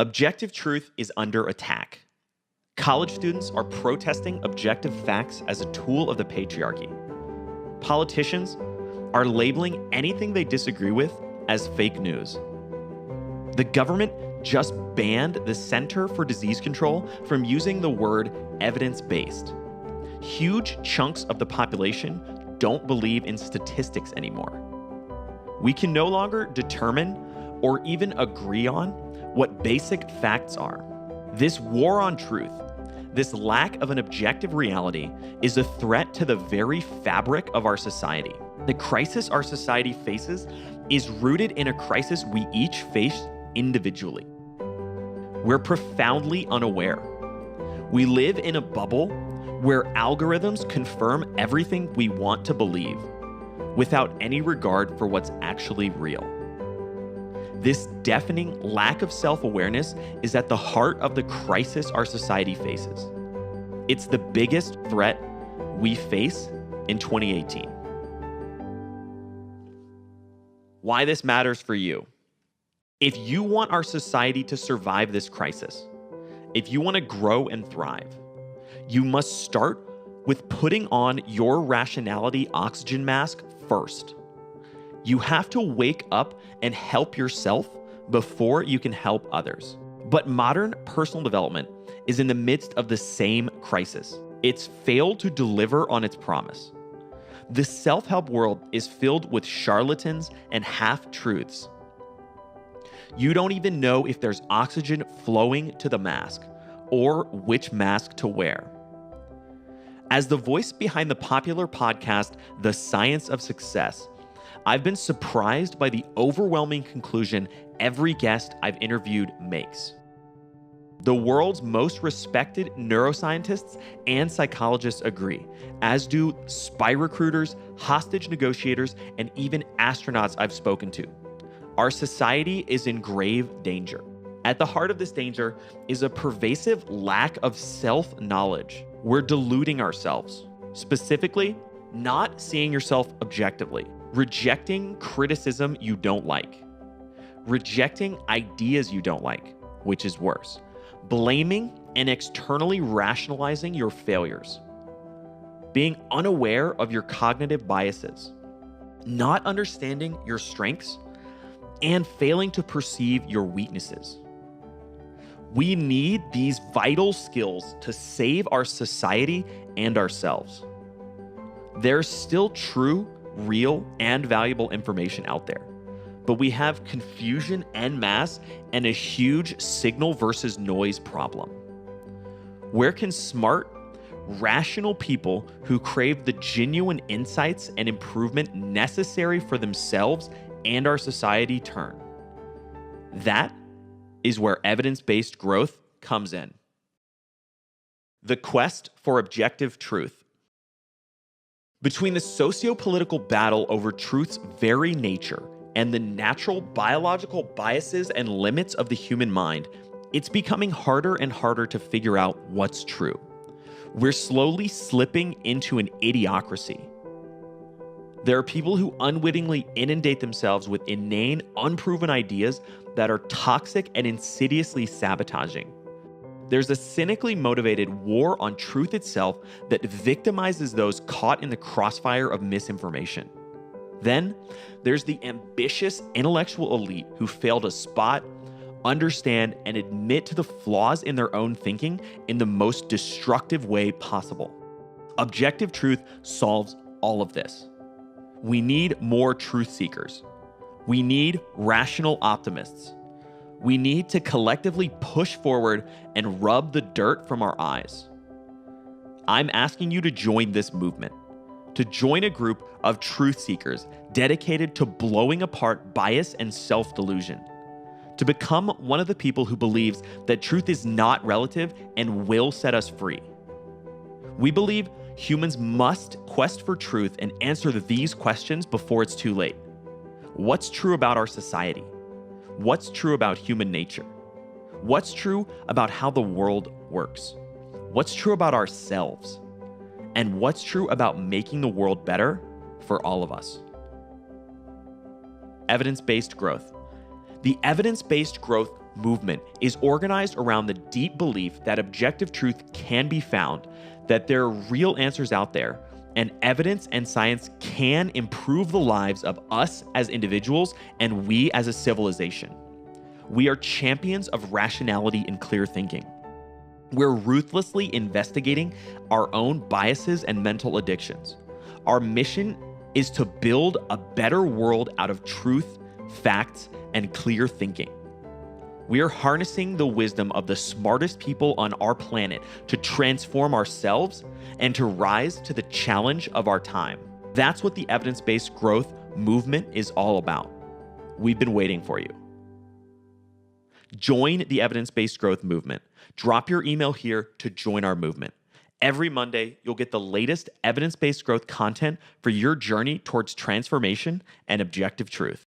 Objective truth is under attack. College students are protesting objective facts as a tool of the patriarchy. Politicians are labeling anything they disagree with as fake news. The government just banned the Center for Disease Control from using the word evidence-based. Huge chunks of the population don't believe in statistics anymore. We can no longer determine or even agree on what basic facts are. This war on truth, this lack of an objective reality, is a threat to the very fabric of our society. The crisis our society faces is rooted in a crisis we each face individually. We're profoundly unaware. We live in a bubble where algorithms confirm everything we want to believe without any regard for what's actually real. This deafening lack of self-awareness is at the heart of the crisis our society faces. It's the biggest threat we face in 2018. Why this matters for you. If you want our society to survive this crisis, if you want to grow and thrive, you must start with putting on your rationality oxygen mask first. You have to wake up and help yourself before you can help others. But modern personal development is in the midst of the same crisis. It's failed to deliver on its promise. The self-help world is filled with charlatans and half-truths. You don't even know if there's oxygen flowing to the mask or which mask to wear. As the voice behind the popular podcast, The Science of Success, I've been surprised by the overwhelming conclusion every guest I've interviewed makes. The world's most respected neuroscientists and psychologists agree, as do spy recruiters, hostage negotiators, and even astronauts I've spoken to. Our society is in grave danger. At the heart of this danger is a pervasive lack of self-knowledge. We're deluding ourselves, specifically, not seeing yourself objectively, rejecting criticism you don't like, rejecting ideas you don't like, which is worse, blaming and externally rationalizing your failures, being unaware of your cognitive biases, not understanding your strengths, and failing to perceive your weaknesses. We need these vital skills to save our society and ourselves. There's still true, real, and valuable information out there, but we have confusion en masse and a huge signal versus noise problem. Where can smart, rational people who crave the genuine insights and improvement necessary for themselves and our society turn? That is where evidence-based growth comes in. The quest for objective truth. Between the socio-political battle over truth's very nature and the natural biological biases and limits of the human mind, it's becoming harder and harder to figure out what's true. We're slowly slipping into an idiocracy. There are people who unwittingly inundate themselves with inane, unproven ideas that are toxic and insidiously sabotaging. There's a cynically motivated war on truth itself that victimizes those caught in the crossfire of misinformation. Then, there's the ambitious intellectual elite who fail to spot, understand, and admit to the flaws in their own thinking in the most destructive way possible. Objective truth solves all of this. We need more truth seekers. We need rational optimists. We need to collectively push forward and rub the dirt from our eyes. I'm asking you to join this movement, to join a group of truth seekers dedicated to blowing apart bias and self-delusion, to become one of the people who believes that truth is not relative and will set us free. We believe humans must quest for truth and answer these questions before it's too late. What's true about our society? What's true about human nature? What's true about how the world works? What's true about ourselves? And what's true about making the world better for all of us? Evidence-based growth. The evidence-based growth movement is organized around the deep belief that objective truth can be found, that there are real answers out there, and evidence and science can improve the lives of us as individuals and we as a civilization. We are champions of rationality and clear thinking. We're ruthlessly investigating our own biases and mental addictions. Our mission is to build a better world out of truth, facts, and clear thinking. We are harnessing the wisdom of the smartest people on our planet to transform ourselves and to rise to the challenge of our time. That's what the evidence-based growth movement is all about. We've been waiting for you. Join the evidence-based growth movement. Drop your email here to join our movement. Every Monday, you'll get the latest evidence-based growth content for your journey towards transformation and objective truth.